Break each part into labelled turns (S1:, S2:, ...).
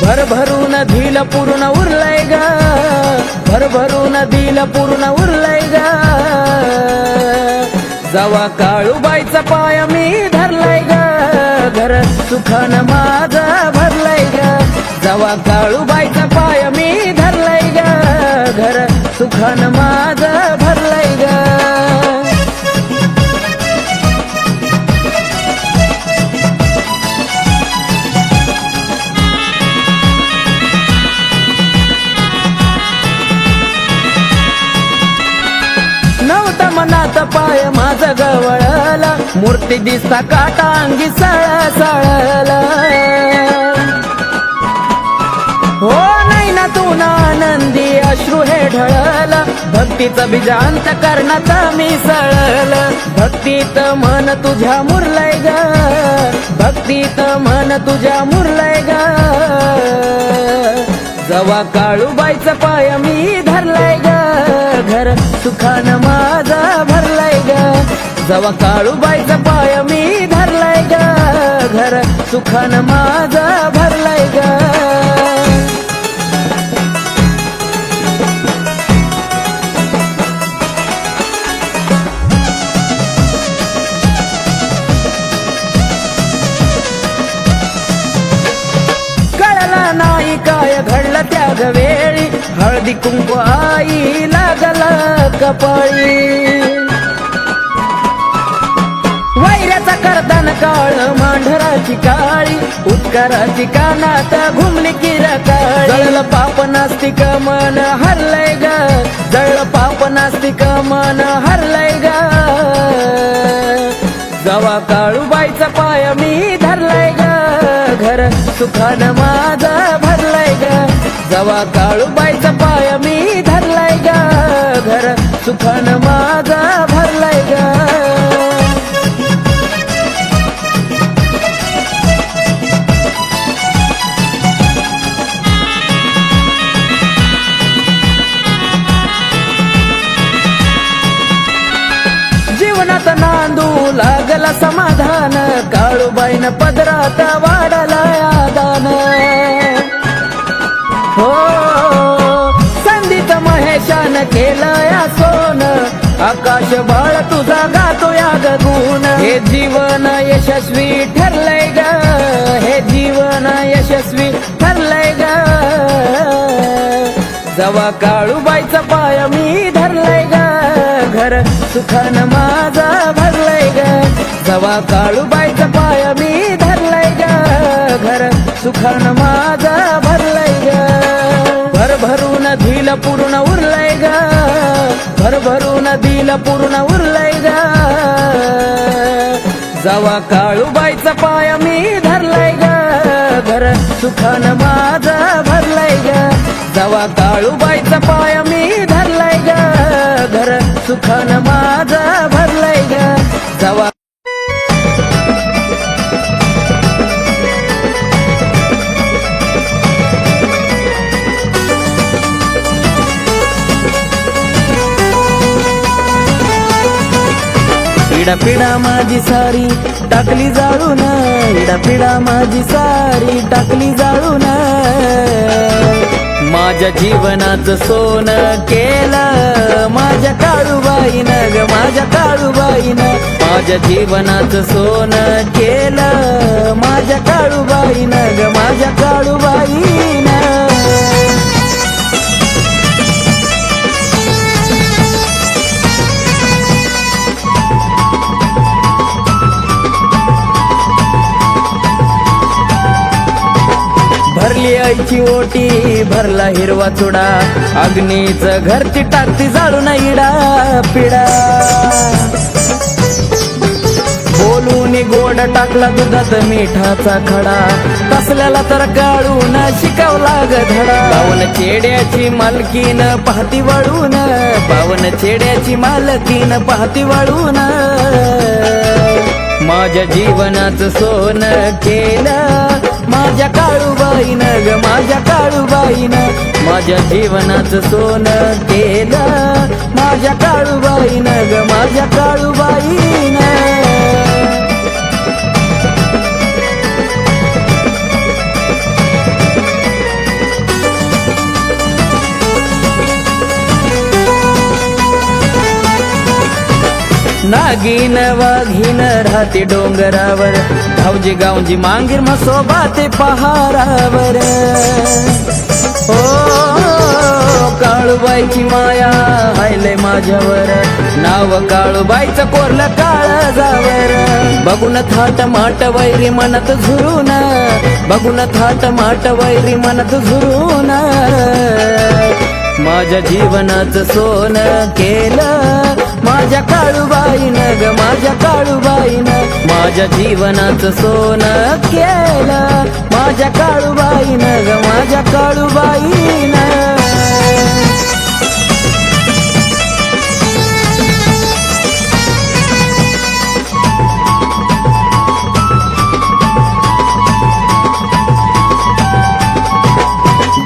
S1: भरभरून दिल पूर्ण उरलंय ग, भरभरून दिल पूर्ण उरलंय ग. जवा काळूबाईचा पाय मी धरलाय ग, घर सुखानं माझं भरलंय ग. जवा काळूबाईचा पाय मी धरलाय ग, घर सुखानं माझं भरलंय ग. नव्हता मनात पाय माझा गवळला, मूर्ती दिसता काटा अंगी सळसळला. हो नाही ना तू ना आनंदी अश्रू हे ढळला, भक्तीचं बीज अंतकरणात मिसळलं. भक्तीत मन तुझ्या मुरलंय ग, भक्तीत मन तुझ्या मुरलंय ग. जवा काळूबाईचा पाय मी धरलाय ग, घर सुखानं माझं भरलाय ग. जवा काळूबाईचा पाय मी धरलाय ग, घर सुखानं माझं भरलाय ग. कळलं नाही काय घडलं त्या वेळी, हळदी कुंकू आई लागला कपाळी. वैऱ्याचा करतान काळ मांढराची काळी, उत्काराची कानात घुमली किरकाळी. जळलं पाप नास्तिक मन हरलंय ग, जळलं पाप नास्तिक मन हरलंय ग. जवा काळूबाईचा पाय मी धरलाय ग, घर सुखानं माझं भरलाय ग. जवा काळूबाईचा पाय मी धरलाय ग, घर सुखानं माझं भरलाय ग. जीवनात नांदू लागला समाधान, काळूबाईनं पदरात वाढला दान. हो संधीत महेशान केलं या सोन, आकाश बाळ तुझा गातो या गुण. हे जीवन यशस्वी ठरलंय ग, हे जीवन यशस्वी ठरलंय ग. जवा काळूबाईचा पाय मी धरलाय ग, घर सुखानं माझं भरलंय ग. जवा काळूबाईचा पाय मी धरलाय ग, घर सुखानं माझं भरलंय ग. भरभरून दिल पूर्ण उरलंय ग, भरभरून दिल पूर्ण उरलंय ग. जवा काळूबाईचा पाय मी धरलाय ग, घर सुखानं माझं भरलंय ग. जवा काळूबाईचा पाय मी धरलाय ग, घर सुखानं माझं भरलंय ग. जवा पिढा माझी सारी टाकली जाळून, पिढा माझी सारी टाकली जाळून. माझ्या जीवनाचं सोनं केलं माझ्या काळूबाईनं ग, माझ्या काळूबाईनं. माझ्या जीवनाचं सोनं केलं माझ्या काळूबाईनं ग, माझ्या काळूबाईनं. भरली आईची ओटी, भरला हिरवा चुडा, अग्नीचं घरची टाकती जाळून इडा पिडा. बोलून गोड टाकला दुधात मिठाचा खडा, तसल्याला तर काढून शिकवला ग धडा. पावन चेड्याची मालकीन पाहती वळून, पावन चेड्याची मालकीन पाहती वळून. माझ्या जीवनाचं सोनं केलं माझ्या काळूबाईनं ग, माझ्या काळूबाईनं. माझ्या जीवनाचं सोनं केलं माझ्या काळूबाईनं ग, माझ्या काळूबाईनं. नागिन वाघीन राहते डोंगरावर, धावजी गावजी मांगीर म्हसोबा ते पहारावर. ओ काळूबाईची माया हायले माझ्यावर, नाव काळूबाईचं कोरलं काळजावर. बघून थाट माट वैरी मनत झुरून, बघून थाट माट वैरी मनत झुरून, माझ्या जीवनाचं सोनं केलं माझ्या काळूबाईनं ग, माझ्या काळूबाईनं. माझ्या जीवनाचं सोनं केलं माझ्या काळूबाईनं ग, माझ्या काळूबाईनं.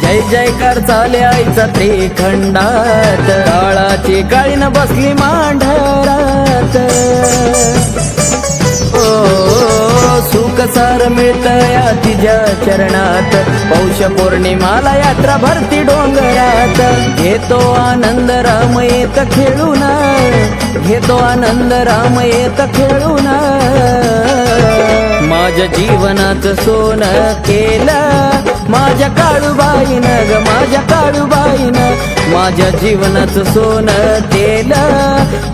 S1: जय जयकार चाले आईचा त्रिखंडात, काळाची काळीन बसली मांढरात. ओ सुख सार मिळतया तिच्या चरणात, पौष पौर्णिमाला यात्रा भरती डोंगरात. घेतो आनंद राम येत खेळून, घेतो आनंद राम येत खेळून, माझ्या जीवनाचं सोनं केलं माझ्या काळूबाईनं ग, माझ्या काळूबाईनं. माझ्या जीवनाचं सोनं केलं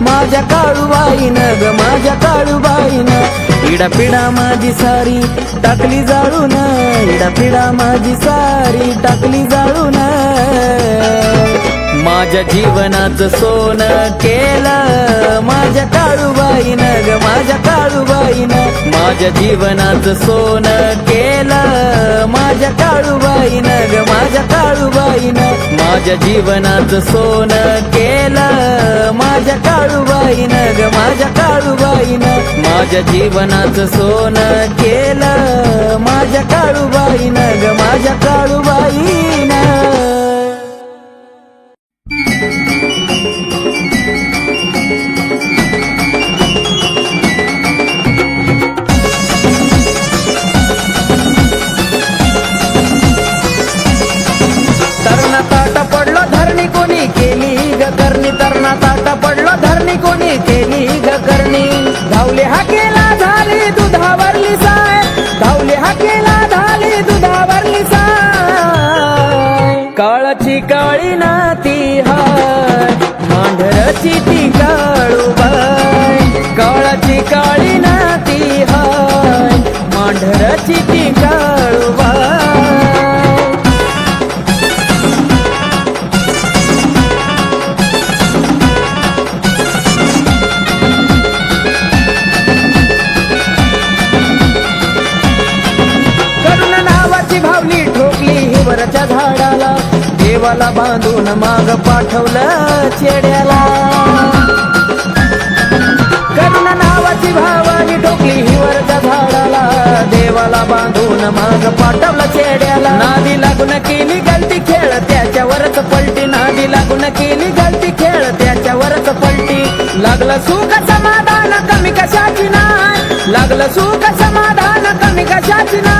S1: माझ्या काळूबाईनं ग, माझ्या काळूबाईनं. इडापिडा माझी सारी टाकली जाळून, इडापिडा माझी सारी टाकली जाळून, माझ्या जीवनाचं सोनं केलं माझ्या काळूबाईनं ग, माझ्या काळूबाईनं. माझ्या जीवनाचं सोनं केलं माझ्या काळूबाईनं ग, माझ्या काळूबाईनं. माझ्या जीवनाचं सोनं केलं माझ्या काळूबाईनं ग, माझ्या काळूबाईनं. माझ्या जीवनाचं सोनं केलं माझ्या काळूबाईनं ग, माझ्या काळूबाईनं. तरणा ताटा पडलो धरणी कोणी केली ग करणी. धावले हाकेला झाली दुधावरली साय, धावले हाकेला झाली दुधावरली साय. काळाची काळी नाती हाय, मांढराची ती काळूबाई. काळाची काळी नाती हाय, मांढराची ती काळूबाई. वरच्या झाडाला देवाला बांधून माग पाठवलं चेड्याला. करुण नावाची भावानी ठोकली ही वरच्या झाडाला, देवाला बांधून माग पाठवलं चेड्याला. नादी लागून केली गलती खेळ त्याच्यावरच पलटी, नादी लागून केली गलती खेळ त्याच्यावरच पलटी. लागलं सुख समाधान कमी कशाची नाही, लागलं सुख समाधान कमी कशाची नाही.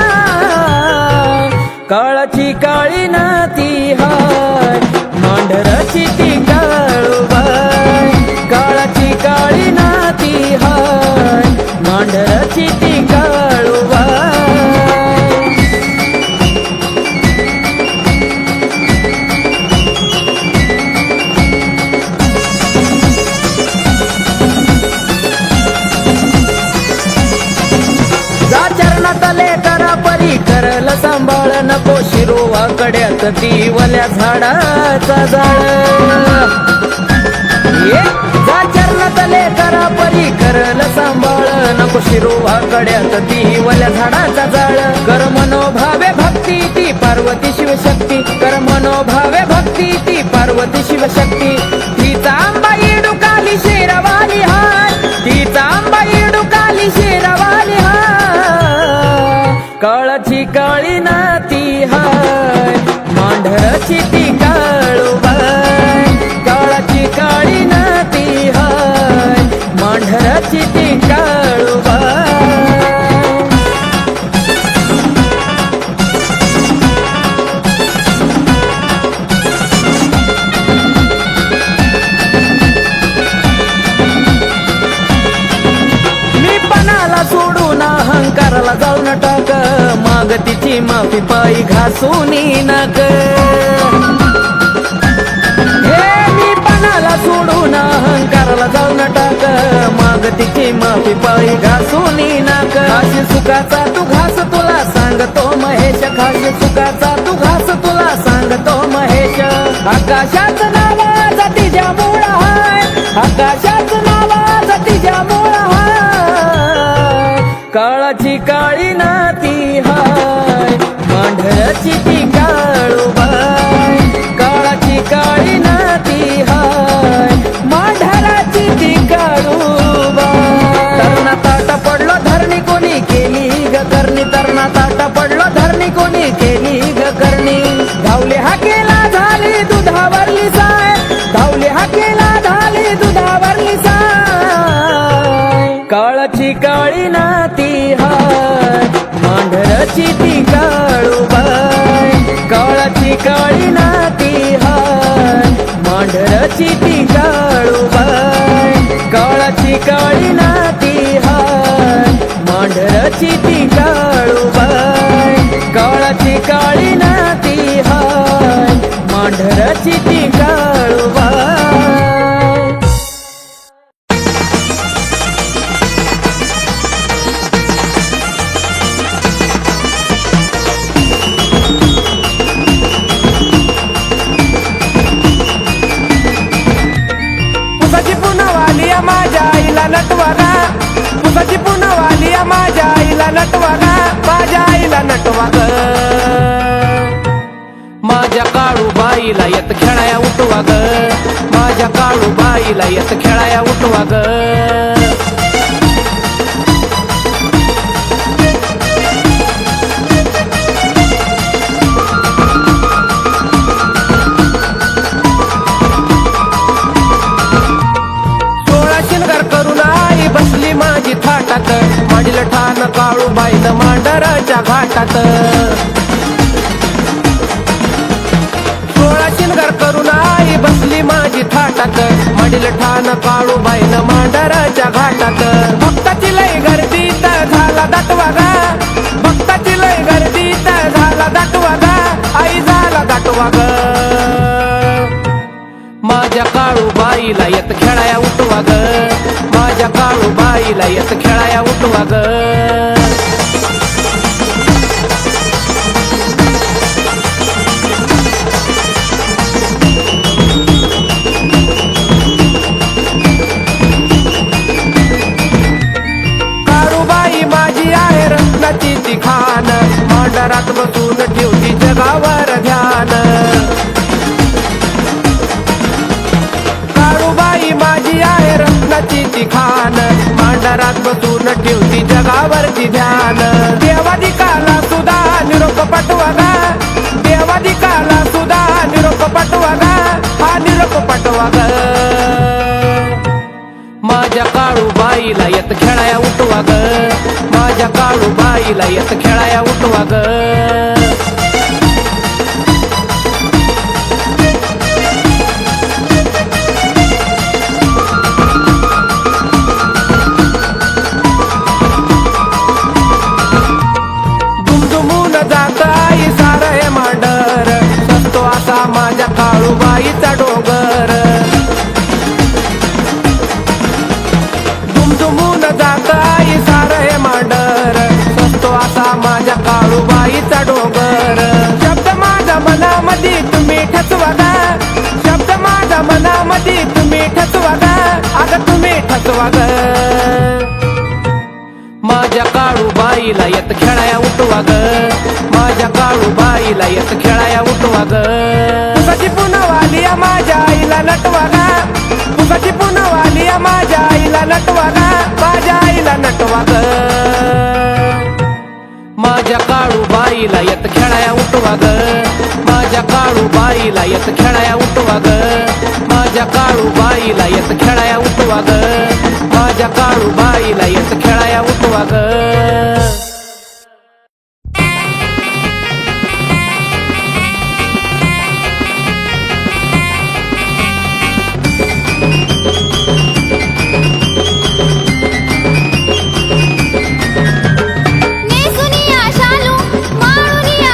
S1: काळाची काळी नाती हाय, मांढराची ती काळूबाई. काळाची काळी नाती हाय, मांढराची ती काळूबाई. जा चरणात लेकरा परी करल सांभाळ, नको शिरोवा कड्यात ती वल्या झाडाचा जाळ. जा चरणात लेकरा परी करल सांभाळ, नको शिरोवा कड्यात ती वल्या झाडाचा जाळ. कर मनोभावे भक्ती ती पार्वती शिवशक्ती, कर मनोभावे भक्ती ती पार्वती शिवशक्ती. तिचा आंबा इडुकाली शेरवाली हाय, तिचा आंबा इडुकाली शेरवाली हाय. काळाची काळी नाती हाय, मांढराची ती काळूबाई. काळाची काळी नाती हाय, मांढराची ती काळूबाई. माफी पायी घासूनी नाक हे मी पणाला सोडून अहंकाराला जाऊन टाक माग तिची माफी पायी घासूनी नाक खाशी सुखाचा तू घास तुला सांगतो महेश खाशी सुखाचा तू घास तुला सांगतो महेश आकाशाच नावाचा तिच्या मूळ हाय आकाशाच नावाचा तिच्या मूळ हाय काळाची काळी नाती हाय मांढराची ती काळूबाई काळाची काळी नाती हाय मांढराची ती काळूबाई तरणा ताटा पडलो धरणी कोणी केली ग करणी तरणा ताटा पडलो धरणी कोणी केली ग करणी धावले हाकेला झाली दुधावरली साय धावले हाकेला झाली दुधावरली साय काळाची काळी नाती हाय मांढराची ती काळूबाई काळाची काळी नाती हाय मांढराची ती काळूबाई काळाची काळी नाती हाय मांढराची ती काळूबाई काळाची काळी नाती हाय मांढराची ती काळूबाई
S2: पुसाची पुनवाली माझ्या आईला नटवागा पुसाची पुनवाली माझ्या आईला नटवागा माझ्या आईला नटवाग माझ्या काळूबाईला येत खेळाया उठवाग माझ्या काळूबाईला येत खेळाया उठवाग बसली माझी थाटात माडील ठाण काळूबाईनं मांढराच्या घाटात 16 शिनगार करून आई बसली माझी थाटात माडील ठाण काळूबाईनं मांढराच्या घाटात भक्ताची लय गर्दीत झाला दाटवागा भक्ताची लय गर्दीत झाला दाटवागा आई झाला दाटवागा माझ्या काळूबाईला येत खेळाया उठवाग माझ्या काळूबाईला येत खेळाया उठवाग काळूबाई माझी आहे रत्नाची ती खान मांढरात बसून ठेवती जगावर ध्यान काळूबाई माझी आहे रत्नाची ती खान मांढरात बसून ठेवती जगावरती ध्यान देवादिकाला सुद्धा निरोप पटवागा देवादिकाला सुद्धा निरोप पटवागा हा निरोप पटवागा माझ्या काळूबाईला येत खेळाया उठवाग माझ्या काळूबाईला येत खेळाया उठवाग जात आई सार हे मांडर सस्तो असा माझ्या काळूबाईचा डोंगर दुमदुमून जात आई सार हे मांडर सस्तो असा माझ्या काळूबाईचा डोंगर शब्द माझ्या मनामध्ये तुम्ही ठसवागा शब्द माझ्या मनामध्ये तुम्ही ठसवागा अगं तुम्ही ठसवागा माझ्या काळूबाईला येत खेळाया उठवाग माझ्या काळूबाईला येत खेळाया उठवाग पुसाची पुनवाली माझ्या आईला नटवागा पुसाची पुनवाली माझ्या आईला नटवागा माझ्या आईला नटवाग माझ्या काळूबाईला येत खेळाया उठवाग माझ्या काळूबाईला येत खेळाया उठवाग माझ्या काळूबाईला येत खेळाया उठवाग माझ्या काळूबाईला येत खेळाया उठवाग
S3: नेसुनिया शालू माळुनिया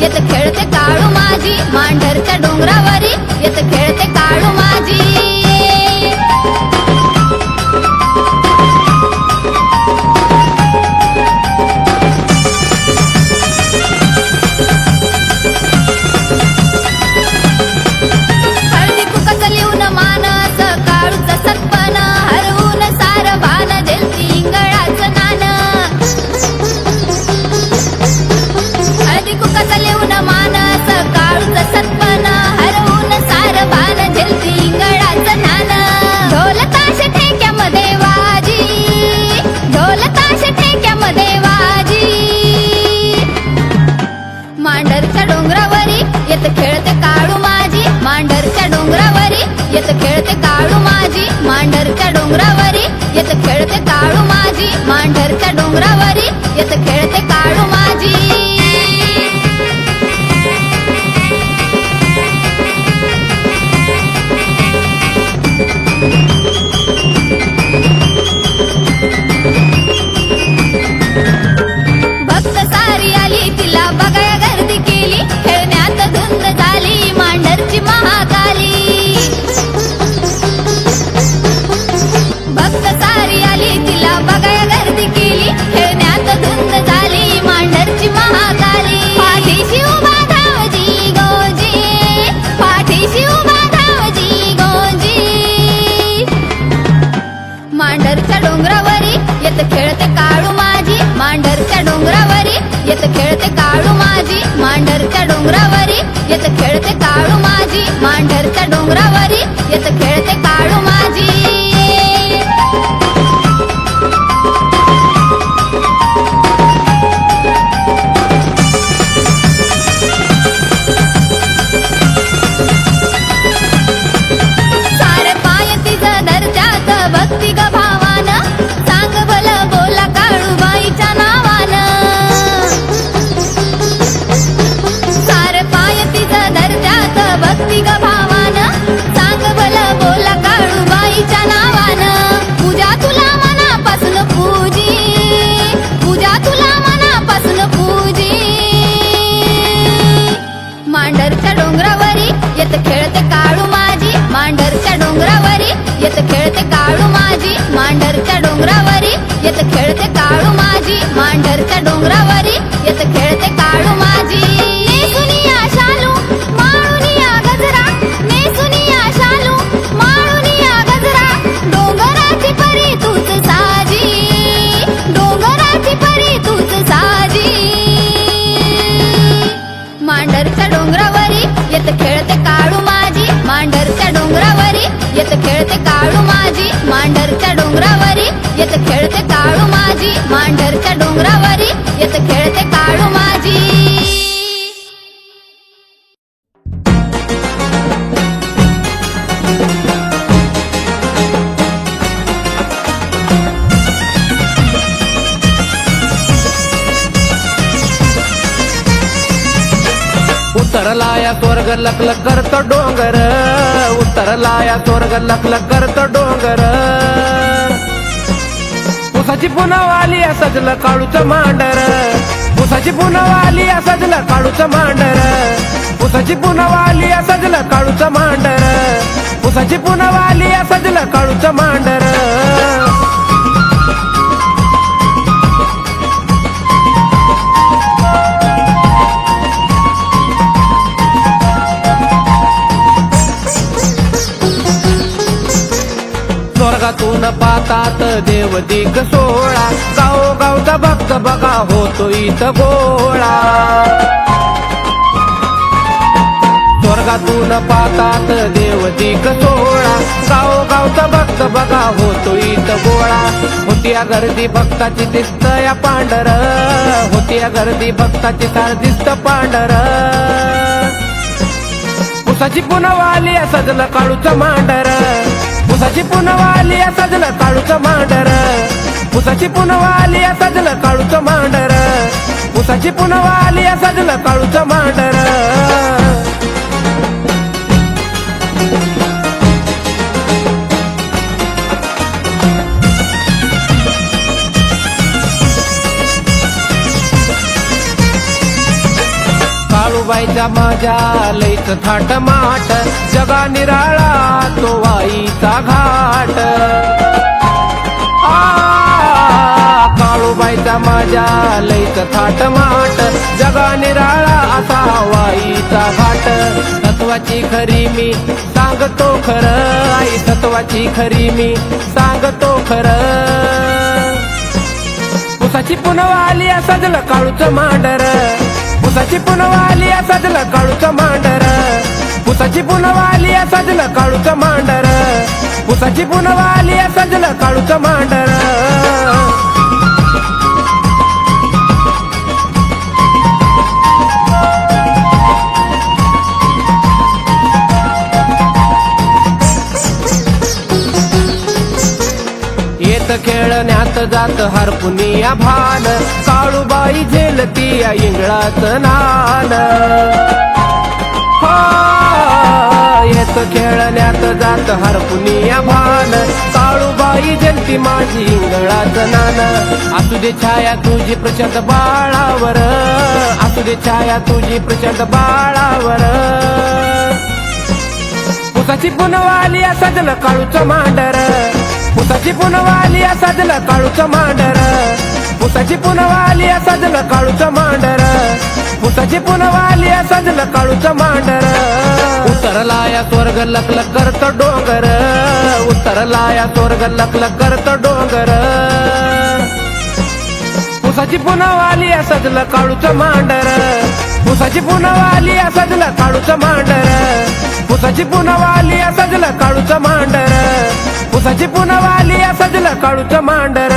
S3: येत खेळते काळू माझी मांढरच्या डोंगरावरी येत खेळते काळू माझी हळदी कुकाचं लिहून मानस काळूचं सत्पन हरवून सार भान देलती इंगळाचं नान हळदी कुकाचं लिहून मानस काळूचं सत्पन हरवून सार भान देलती इंगळाचं नान ढोल ताश ठेक्यामध्ये वाजी ढोल ताश ठेक्यामध्ये वाजी मांढरच्या डोंगरावरी येत खेळते काळू माझी मांढरच्या डोंगरावरी येत खेळते काळू माझी मांढरच्या डोंगरावरी येत खेळते काळू माझी मांढरच्या डोंगरावरी येत खेळते काळू माझी भक्त सारी आली तिला बघाया गर्दी केली खेळण्यात धुंद झाली मांढरची महाकाली भक्त सारी आली तिला बघाया गर्दी केली खेळण्यात धुंद झाली मांढरची महाकाली पाठीशी उभा धावजी गोजी पाठीशी उभा धावजी गोजी मांढरच्या डोंगरावरी येत खेळते काळू माझी मांढरच्या डोंगरावरी येत खेळते काळू माझी मांढरच्या डोंगरावरी येत खेळते काळू माझी मांढरच्या डोंगरावरी येत खेळते काळू माझी सारे पाय तिचं धरत्यात भक्ती ग भावान सांग भलं बोला काळूबाईच्या नावानं सारे पाय तिचं धरत्यात भक्ती ग भावान सांग भलं बोला काळूबाईच्या नावानं पूजा तुला मनापासून पूजी पूजा तुला मनापासून पूजी मांढरच्या डोंगरावरी येत खेळते काळू माझी मांढरच्या डोंगरावरी येत खेळते काळू माझी मांढरच्या डोंगरावरी येत खेळते काळू माझी मांढरच्या डोंगरावरी येत खेळते काळू माझी नेसुनिया शालू माळुनिया गजरा नेसुनिया शालू माळुनिया गजरा डोंगराची परी तूच साजी डोंगराची परी तूच साजी मांढरच्या डोंगरावरी येत खेळते काळू माझी मांढरच्या डोंगरावरी येत खेळते काळू माझी मांढरच्या डोंगरावरी येत खेळते काळू माझी मांढरच्या डोंगरावरी येत खेळते काळू माझी
S2: उतरला या स्वर्ग लखलख करतो डोंगर उतरला या स्वर्ग लखलख करतो डोंगर उसाची पुनवाली सजलं काळूचं मांडर उसाची पुनवाली सजलं काळूचं मांडर उसाची पुनवाली सजलं काळूचं मांडर उसाची पुनवाली सजलं काळूचं मांडर स्वर्गातून पातात देव दिग सोळा गाव गावचा भक्त बघा होतो इथं गोळा स्वर्गातून पातात देव दिग सोळा गाव गावचा भक्त बघा होतो इथं गोळा होत्या गर्दी भक्ताची दिसत या पांढर होत्या गर्दी भक्ताची सार दिसत पांढर उसाची पुनवाली सजलं काळूचं मांडर उसाची पुनवाली सजलं काळूचं मांडर उसाची पुनवाली सजलं काळूचं मांडर उसाची पुनवाली सजलं काळूचं मांडर काळू काळूबाईचा माझ्या लईच थाट माट जगा निराळा तो वाईचा घाट काळूबाईचा माझ्या लईच थाट माट जगा निराळा असा वाईचा घाट तत्वाची खरी मी सांगतो खरं आई तत्वाची खरी मी सांगतो खरं उसाची पुनवाली सजलं काळूचं मांडर उसाची पुनवाली सजलं काळूचं मांडर उसाची पुनवाली सजलं काळूचं मांडर उसाची पुनवाली सजलं काळूचं मांडर येत खेळण्यात जात हरपुनिया भान काळूबाई झेलती या इंगळाचं नान येत खेळण्यात जात हरपुनिया भान काळूबाई झेलती माझी इंगळाचं नान असू दे छाया तुझी प्रचंड बाळावर असू दे छाया तुझी प्रचंड बाळावर उसाची पुनवाली सजलं काळूचं मांडर उसाची पुनवाली सजलं काळूचं मांडर उसाची पुनवाली सजलं काळूचं मांडर उसाची पुनवाली सजलं काळूचं मांडर उतरला या स्वर्ग लकलक करत डोंगर उतरला या स्वर्ग लकलक करत डोंगर उसाची पुनवाली सजलं काळूचं मांडर उसाची पुनवाली सजलं काळूचं मांडर उसाची पुनवाली सजलं काळूचं मांडर उसाची पुनवाली सजलं काळूचं मांडर